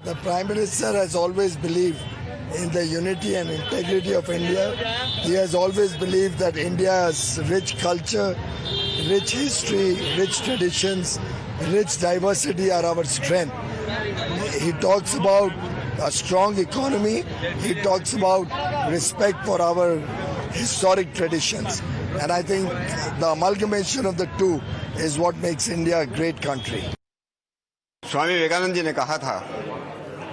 The Prime Minister has always believed in the unity and integrity of India. He has always believed that India's rich culture, rich history, rich traditions, rich diversity are our strength. He talks about a strong economy. He talks about respect for our historic traditions. And I think the amalgamation of the two is what makes India a great country. Swami Vivekananda ji ने कहा था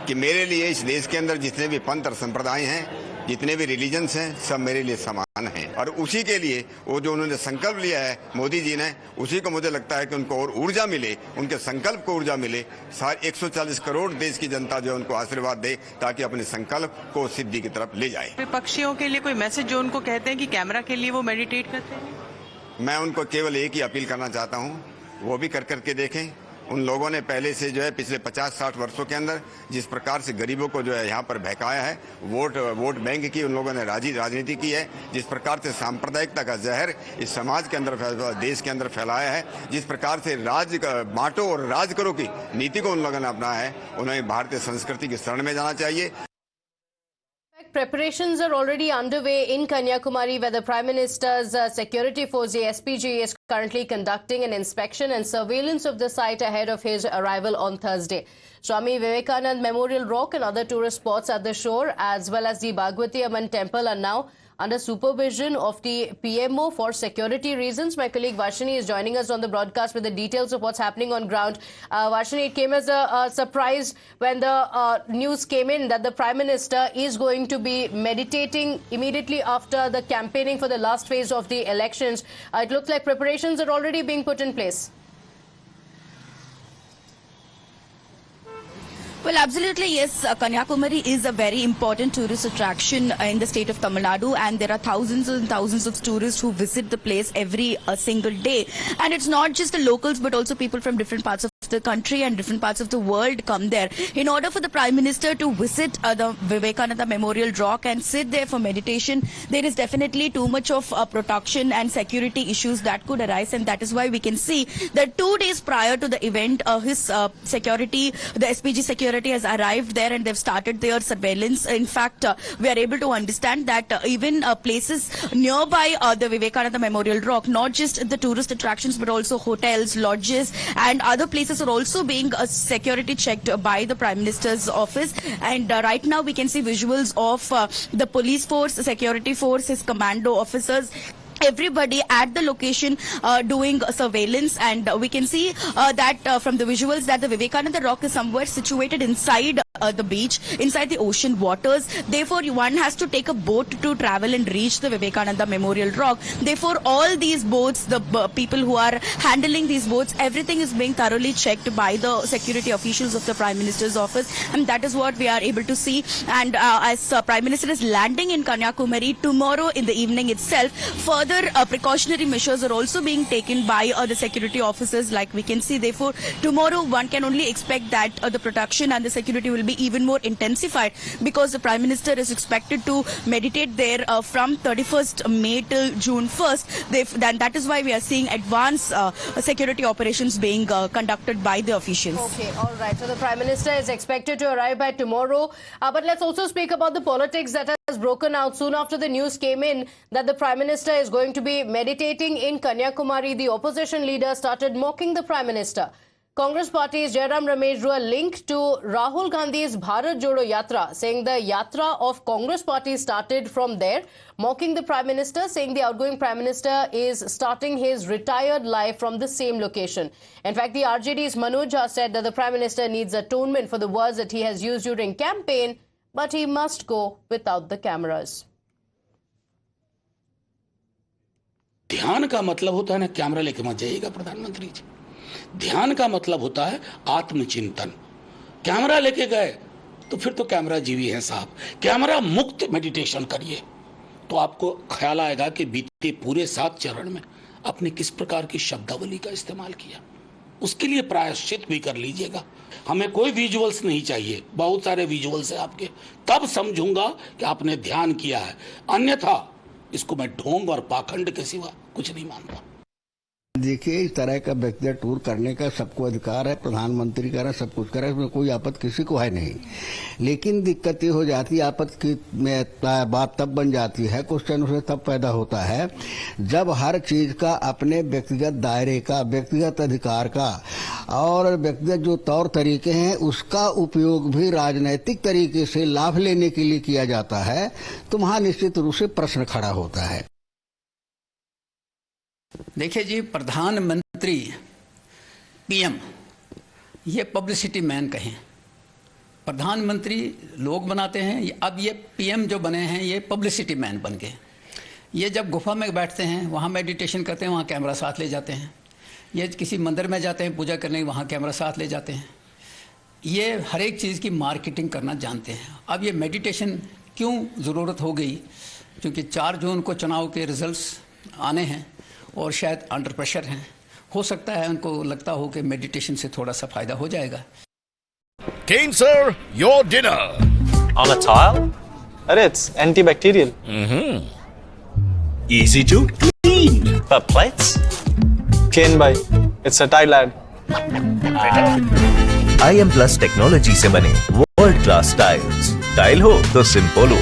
कि मेरे लिए इस देश के अंदर जितने भी पंथ और संप्रदाय हैं, जितने भी रिलीजन्स हैं, सब मेरे लिए समान हैं। और उसी के लिए वो जो उन्होंने संकल्प लिया है मोदी जी ने, उसी को मुझे लगता है कि उनको और ऊर्जा मिले, उनके संकल्प को ऊर्जा मिले। 140 करोड़ देश की जनता जो उनको आशीर्वाद दे ताकि अपने संकल्प को सिद्धि की तरफ ले जाए। विपक्षियों के लिए कोई मैसेज जो उनको कहते हैं कि कैमरा के लिए वो मेडिटेट करते हैं? मैं उनको केवल एक ही अपील करना चाहता हूँ, वो भी कर करके देखें। उन लोगों ने पहले से जो है पिछले 50-60 वर्षों के अंदर जिस प्रकार से गरीबों को जो है यहाँ पर बहकाया है, वोट बैंक की उन लोगों ने राजनीति की है, जिस प्रकार से सांप्रदायिकता का जहर इस समाज के अंदर देश के अंदर फैलाया है, जिस प्रकार से राज बांटो और राज करो की नीति को उन लोगों ने अपनाया है, उन्हें भारतीय संस्कृति की शरण में जाना चाहिए। Preparations are already underway in Kanyakumari, where the Prime Minister's security force, the SPG, is currently conducting an inspection and surveillance of the site ahead of his arrival on Thursday. Swami Vivekanand Memorial Rock and other tourist spots at the shore, as well as the Bhagwati Amman Temple, are now under supervision of the PMO for security reasons. My colleague Varshini is joining us on the broadcast with the details of what's happening on ground. Varshini, it came as a surprise when the news came in that the Prime Minister is going to be meditating immediately after the campaigning for the last phase of the elections. It looks like preparations are already being put in place. Well, absolutely, yes. Kanyakumari is a very important tourist attraction in the state of Tamil Nadu, and there are thousands and thousands of tourists who visit the place every single day. And it's not just the locals, but also people from different parts of the country and different parts of the world come there. In order for the Prime Minister to visit the Vivekananda Memorial Rock and sit there for meditation, there is definitely too much of protection and security issues that could arise, and that is why we can see that 2 days prior to the event, his security, the SPG security has arrived there and they've started their surveillance. In fact, we are able to understand that even places nearby the Vivekananda Memorial Rock, not just the tourist attractions but also hotels, lodges and other places are also being security checked by the Prime Minister's office. And right now we can see visuals of the police force, the security force, his commando officers, everybody at the location doing surveillance. And we can see that from the visuals that the Vivekananda Rock is somewhere situated inside the beach, inside the ocean waters. Therefore, one has to take a boat to travel and reach the Vivekananda Memorial Rock. Therefore, all these boats, the people who are handling these boats, everything is being thoroughly checked by the security officials of the Prime Minister's office, and that is what we are able to see. And as Prime Minister is landing in Kanyakumari tomorrow in the evening itself, further precautionary measures are also being taken by the security officers, like we can see. Therefore, tomorrow one can only expect that the protection and the security will be even more intensified, because the Prime Minister is expected to meditate there from 31st May till June 1st. Then that is why we are seeing advanced security operations being conducted by the officials. Okay, all right. So the Prime Minister is expected to arrive by tomorrow. But let's also speak about the politics that has broken out soon after the news came in that the Prime Minister is going to be meditating in Kanyakumari. The opposition leader started mocking the Prime Minister. Congress party's Jairam Ramesh drew a link to Rahul Gandhi's Bharat Jodo Yatra, saying the Yatra of Congress party started from there, mocking the Prime Minister, saying the outgoing Prime Minister is starting his retired life from the same location. In fact, the RJD's Manoj Jha said that the Prime Minister needs atonement for the words that he has used during campaign, but he must go without the cameras. ध्यान का मतलब होता है ना camera लेके मत जाइएगा प्रधानमंत्री जी। ध्यान का मतलब होता है आत्मचिंतन। कैमरा लेके गए तो फिर तो कैमरा जीवी है साहब। कैमरा मुक्त मेडिटेशन करिए तो आपको ख्याल आएगा कि बीते पूरे 7 चरण में आपने किस प्रकार की शब्दावली का इस्तेमाल किया। उसके लिए प्रायश्चित भी कर लीजिएगा। हमें कोई विजुअल्स नहीं चाहिए, बहुत सारे विजुअल्स है आपके, तब समझूंगा कि आपने ध्यान किया है। अन्यथा इसको मैं ढोंग और पाखंड के सिवा कुछ नहीं मानता। देखिए, इस तरह का व्यक्तिगत टूर करने का सबको अधिकार है, प्रधानमंत्री करें, सब कुछ करें, इसमें कोई आपत्ति किसी को है नहीं। लेकिन दिक्कत ये हो जाती है, आपत्ति में बात तब बन जाती है, क्वेश्चन उसे तब पैदा होता है जब हर चीज का अपने व्यक्तिगत दायरे का, व्यक्तिगत अधिकार का और व्यक्तिगत जो तौर तरीके हैं उसका उपयोग भी राजनीतिक तरीके से लाभ लेने के लिए किया जाता है, तो वहां निश्चित रूप से प्रश्न खड़ा होता है। देखिए जी, प्रधानमंत्री पीएम ये पब्लिसिटी मैन कहें, प्रधानमंत्री लोग बनाते हैं, अब ये पीएम जो बने हैं ये पब्लिसिटी मैन बन गए। ये जब गुफा में बैठते हैं, वहाँ मेडिटेशन करते हैं, वहाँ कैमरा साथ ले जाते हैं। ये किसी मंदिर में जाते हैं पूजा करने, वहाँ कैमरा साथ ले जाते हैं। ये हर एक चीज़ की मार्केटिंग करना जानते हैं। अब ये मेडिटेशन क्यों ज़रूरत हो गई? क्योंकि 4 जून को चुनाव के रिजल्ट्स आने हैं और शायद अंडर प्रेशर हैं। हो सकता है उनको लगता हो कि मेडिटेशन से थोड़ा सा फायदा हो जाएगा। Kane sir, your dinner. On a tile? Arey, it's antibacterial. Easy to clean. But plates? Kane bhai, it's a tile ad. IM Plus technology से बने वर्ल्ड क्लास टाइल्स। टाइल हो तो सिंपल हो।